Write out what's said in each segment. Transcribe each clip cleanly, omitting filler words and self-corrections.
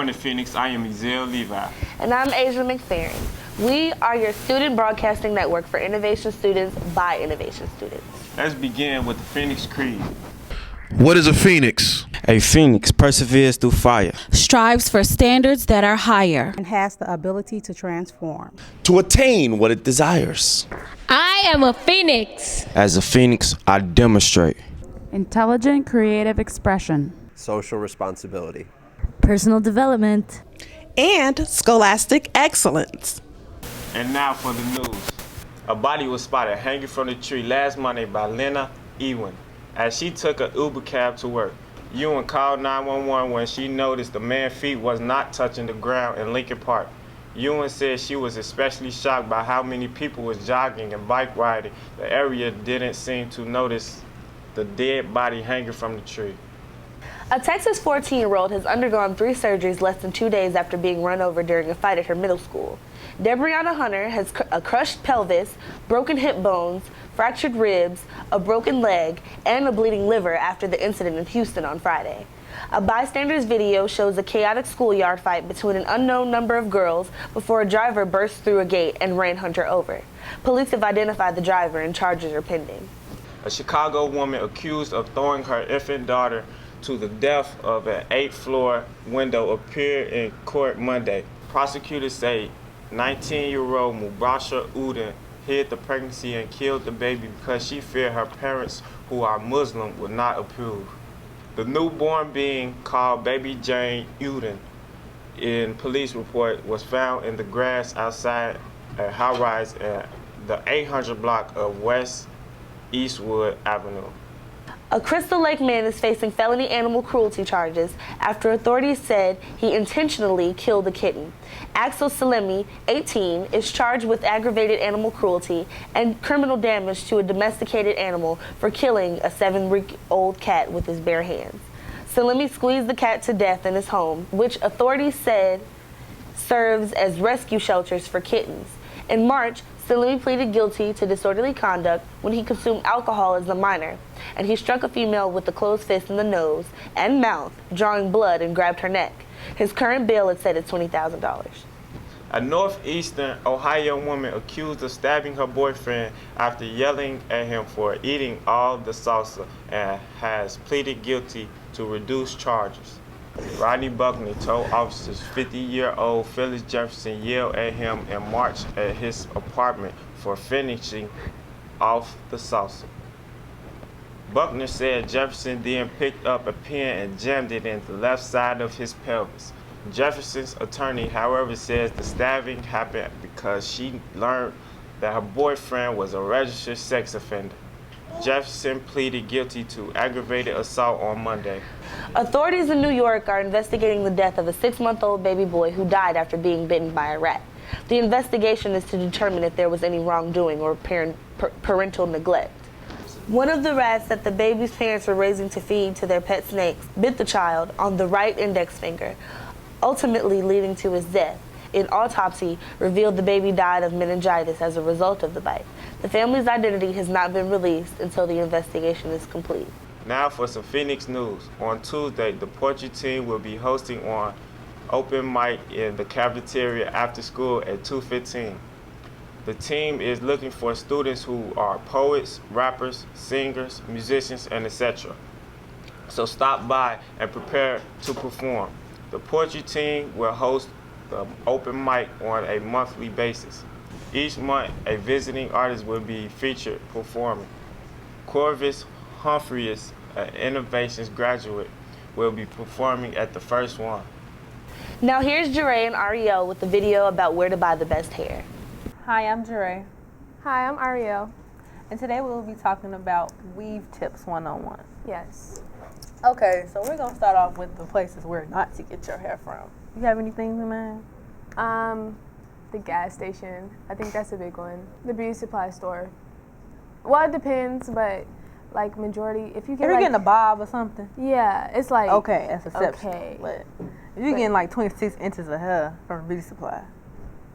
morning, Phoenix. I am Ezel Levi. And I'm Asia McFerrin. We are your student broadcasting network for innovation students by innovation students. Let's begin with the Phoenix Creed. What is a phoenix? A phoenix perseveres through fire, strives for standards that are higher, and has the ability to transform, to attain what it desires. I am a phoenix. As a phoenix, I demonstrate intelligent creative expression, social responsibility, personal development, and scholastic excellence. And now for the news. A body was spotted hanging from the tree last Monday by Lena Ewan as she took an Uber cab to work. Ewan called 911 when she noticed the man's feet was not touching the ground in Lincoln Park. Ewan said she was especially shocked by how many people was jogging and bike riding. The area didn't seem to notice the dead body hanging from the tree. A Texas 14-year-old has undergone 3 surgeries less than 2 days after being run over during a fight at her middle school. Debrianna Hunter has a crushed pelvis, broken hip bones, fractured ribs, a broken leg, and a bleeding liver after the incident in Houston on Friday. A bystander's video shows a chaotic schoolyard fight between an unknown number of girls before a driver burst through a gate and ran Hunter over. Police have identified the driver and charges are pending. A Chicago woman accused of throwing her infant daughter to the death of an 8th-floor window appeared in court Monday. Prosecutors say 19-year-old Mubasha Uden hid the pregnancy and killed the baby because she feared her parents, who are Muslim, would not approve. The newborn being, called Baby Jane Uden in police report, was found in the grass outside a high-rise at the 800 block of West Eastwood Avenue. A Crystal Lake man is facing felony animal cruelty charges after authorities said he intentionally killed the kitten. Axel Salemi, 18, is charged with aggravated animal cruelty and criminal damage to a domesticated animal for killing a 7-week-old cat with his bare hands. Salemi squeezed the cat to death in his home, which authorities said serves as rescue shelters for kittens. In March, Salemi pleaded guilty to disorderly conduct when he consumed alcohol as a minor, and he struck a female with a closed fist in the nose and mouth, drawing blood, and grabbed her neck. His current bail is set at $20,000. A northeastern Ohio woman accused of stabbing her boyfriend after yelling at him for eating all the salsa and has pleaded guilty to reduced charges. Rodney Buckner told officers 50-year-old Phyllis Jefferson yelled at him in March at his apartment for finishing off the salsa. Buckner said Jefferson then picked up a pen and jammed it in the left side of his pelvis. Jefferson's attorney, however, says the stabbing happened because she learned that her boyfriend was a registered sex offender. Jefferson pleaded guilty to aggravated assault on Monday. Authorities in New York are investigating the death of a 6-month-old baby boy who died after being bitten by a rat. The investigation is to determine if there was any wrongdoing or parental neglect. One of the rats that the baby's parents were raising to feed to their pet snakes bit the child on the right index finger, ultimately leading to his death. An autopsy revealed the baby died of meningitis as a result of the bite. The family's identity has not been released until the investigation is complete. Now for some Phoenix news. On Tuesday, the poetry team will be hosting an open mic in the cafeteria after school at 2:15. The team is looking for students who are poets, rappers, singers, musicians, and etc. So stop by and prepare to perform. The poetry team will host the open mic on a monthly basis. Each month, a visiting artist will be featured performing. Corvus Humphreys, an Innovations graduate, will be performing at the first one. Now here's Jeray and Ariel with the video about where to buy the best hair. Hi, I'm Jeray. Hi, I'm Ariel. And today we will be talking about weave tips 101. Yes. Okay, so we're going to start off with the places where not to get your hair from. You have anything in mind? The gas station. I think that's a big one. The beauty supply store. Well, it depends, but like majority, if you get getting a bob or something. Yeah, it's like okay, that's exception. Okay, but if you're getting like 26 inches of hair from a beauty supply,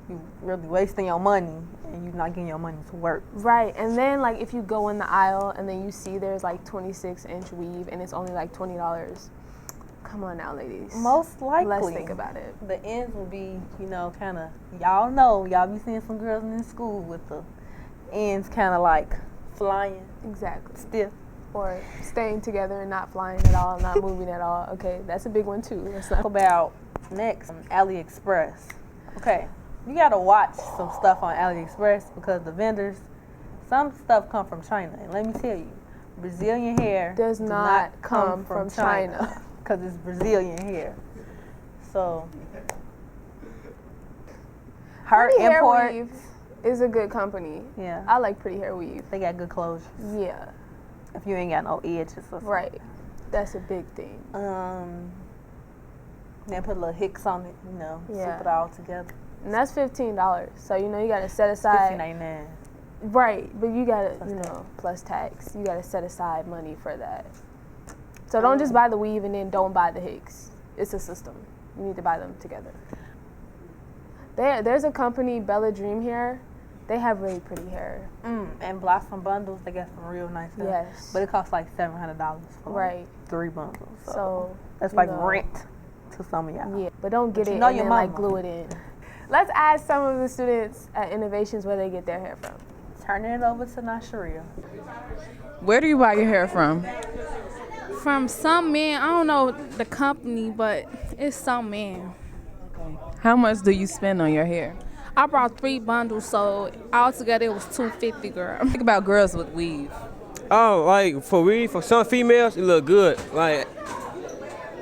you really wasting your money and you're not getting your money to work. Right, and then like if you go in the aisle and then you see there's like 26-inch weave and it's only like $20. Come on now, ladies. Most likely. Let's think about it. The ends will be, kind of, y'all be seeing some girls in school with the ends kind of like flying. Exactly. Stiff. Or staying together and not flying at all, not moving at all. Okay, that's a big one too. Let's not about next, AliExpress. Okay, you gotta watch some stuff on AliExpress because the vendors, some stuff come from China. And let me tell you, Brazilian hair does not come from China. Because it's Brazilian hair. So, Pretty Hair Weave is a good company. Yeah. I like Pretty Hair Weave. They got good clothes. Yeah. If you ain't got no edges or something. Right. That's a big thing. Then put a little hicks on it, soup it all together. And that's $15. So, you gotta set aside. $15.99. Right, but you gotta, plus tax. You gotta set aside money for that. So don't just buy the weave and then don't buy the hicks. It's a system. You need to buy them together. There's a company, Bella Dream Hair. They have really pretty hair. And Blossom Bundles, they got some real nice hair. Yes. But it costs like $700 for right. 3 bundles. So that's like rent to some of y'all. Yeah, but don't get it and then like glue it in. Let's ask some of the students at Innovations where they get their hair from. Turning it over to Nasharia. Where do you buy your hair from? From some men. I don't know the company, but it's some men. Okay. How much do you spend on your hair? I brought 3 bundles, so altogether it was $250, girl. Think about girls with weave. Oh, like for weave, for some females, it look good. Like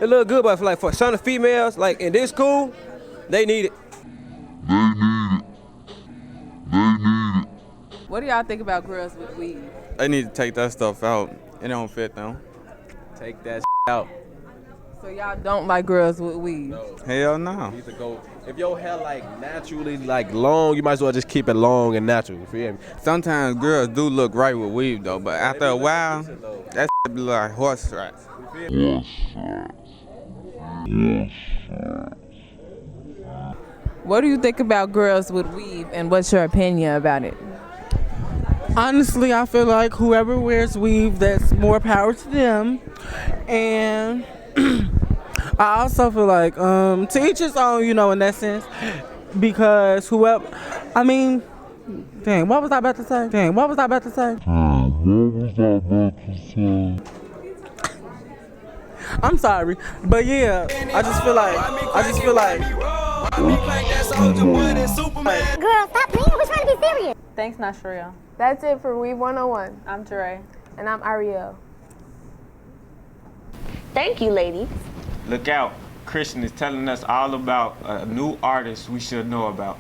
it look good, but for some females, like in this school, they need it. What do y'all think about girls with weave? They need to take that stuff out. It don't fit them. Take that out. So y'all don't like girls with weave? No. Hell no. You need to go. If your hair like naturally like long, you might as well just keep it long and natural. You feel me? Sometimes girls do look right with weave though, but after a while, that be like horse strats. What do you think about girls with weave, and what's your opinion about it? Honestly, I feel like whoever wears weave, that's more power to them. And I also feel like to each his own, in that sense. Because whoever, what was I about to say? I'm sorry. But yeah, I just feel like. Girl, stop playing. We're trying to be serious. Thanks, Nasharia. That's it for Weave 101. I'm Dre. And I'm Ariel. Thank you, ladies. Look out. Christian is telling us all about a new artist we should know about.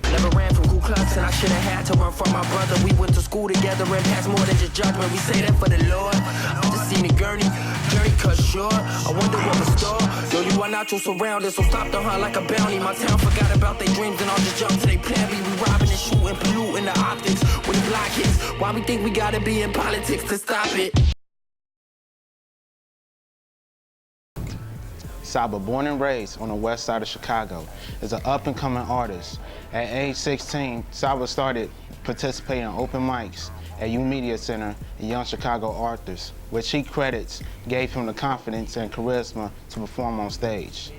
Never ran from Ku Klux and I should have had to run from my brother. We went to school together and passed more than just judgment. We say that for the Lord. Just seen the journey cut short. I wonder what was store. Yo, you are not your surrounded, so stop the hunt like a bounty. My town forgot about their dreams and all the jumps they plan me. We robbing and shooting, polluting the optics with the block hits. Why we think we gotta be in politics to stop it? Saba, born and raised on the west side of Chicago, is an up-and-coming artist. At age 16, Saba started participating in open mics at U Media Center and Young Chicago Artists, which he credits gave him the confidence and charisma to perform on stage.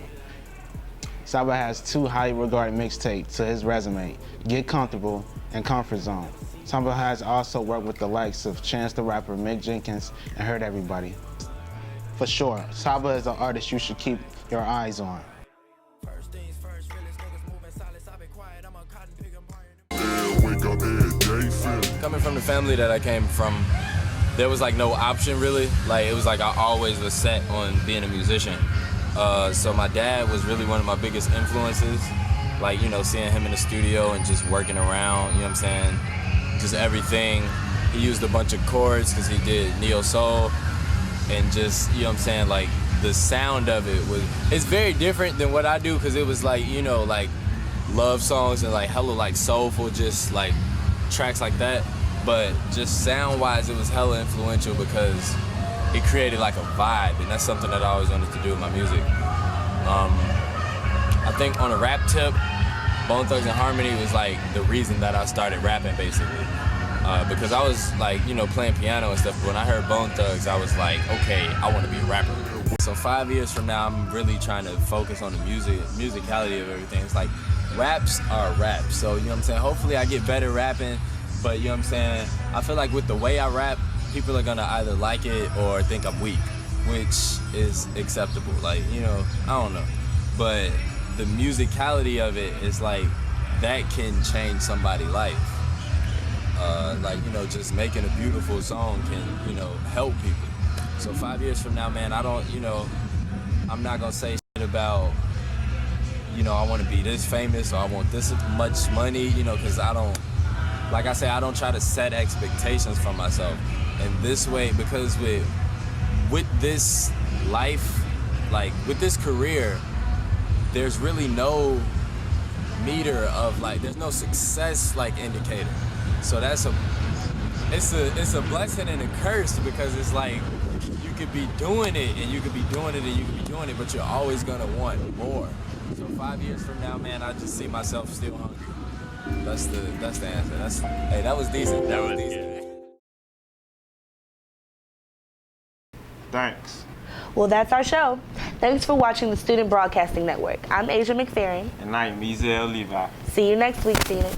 Saba has 2 highly regarded mixtapes to his resume, Get Comfortable and Comfort Zone. Saba has also worked with the likes of Chance the Rapper, Mick Jenkins, and Hurt Everybody. For sure, Saba is an artist you should keep your eyes on. Coming from the family that I came from, there was like no option really. Like it was like I always was set on being a musician. So my dad was really one of my biggest influences. Like, seeing him in the studio and just working around, what I'm saying? Just everything. He used a bunch of chords because he did neo soul. And just, what I'm saying, like the sound of it it's very different than what I do because it was like, like love songs and like hella like soulful, just like tracks like that. But just sound wise, it was hella influential because it created like a vibe, and that's something that I always wanted to do with my music. I think on a rap tip, Bone Thugs and Harmony was like the reason that I started rapping basically. Because I was like, playing piano and stuff, but when I heard Bone Thugs, I was like, okay, I want to be a rapper. So 5 years from now, I'm really trying to focus on the musicality of everything. It's like raps are raps. So, you know what I'm saying? Hopefully I get better rapping, but you know what I'm saying? I feel like with the way I rap, people are gonna either like it or think I'm weak, which is acceptable. Like, you know, I don't know. But the musicality of it is like, that can change somebody's life. Like, you know, just making a beautiful song can, you know, help people. So 5 years from now, man, I don't, you know, I'm not gonna say shit about, you know, I want to be this famous or I want this much money, you know, because I don't, like I say, I don't try to set expectations for myself. And this way, because with this life, like with this career, there's really no meter of like, there's no success like indicator. So that's it's a blessing and a curse, because it's like you could be doing it and you could be doing it and you could be doing it, but you're always gonna want more. So 5 years from now, man, I just see myself still hungry. That's the answer. Hey, that was decent. That was decent. Thanks. Well, that's our show. Thanks for watching the Student Broadcasting Network. I'm Asia McFerrin. And I'm Mizel Levi. See you next week, Phoenix.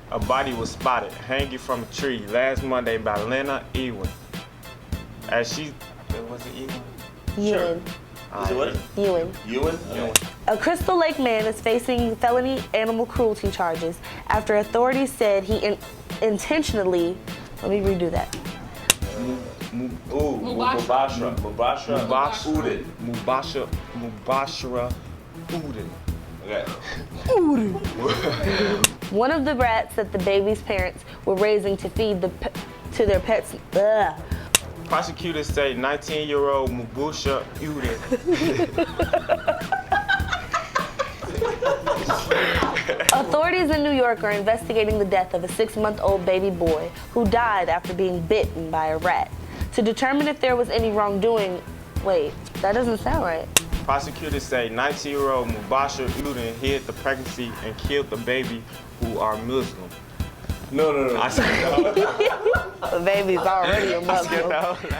A body was spotted hanging from a tree last Monday by Lena Ewing. As she, was it Ewing? Ewan. Sure. Ewan. Ewan? A Crystal Lake man is facing felony animal cruelty charges after authorities said he intentionally, let me redo that. Mubashara Udin. Okay. One of the rats that the baby's parents were raising to feed to their pets. Ugh. Prosecutors say 19-year-old Mubusha Udin. Authorities in New York are investigating the death of a 6-month-old baby boy who died after being bitten by a rat. To determine if there was any wrongdoing, wait, that doesn't sound right. Prosecutors say 19-year-old Mubashir Udin hid the pregnancy and killed the baby, who are Muslim. No. I said no. The baby's already a Muslim. I said no.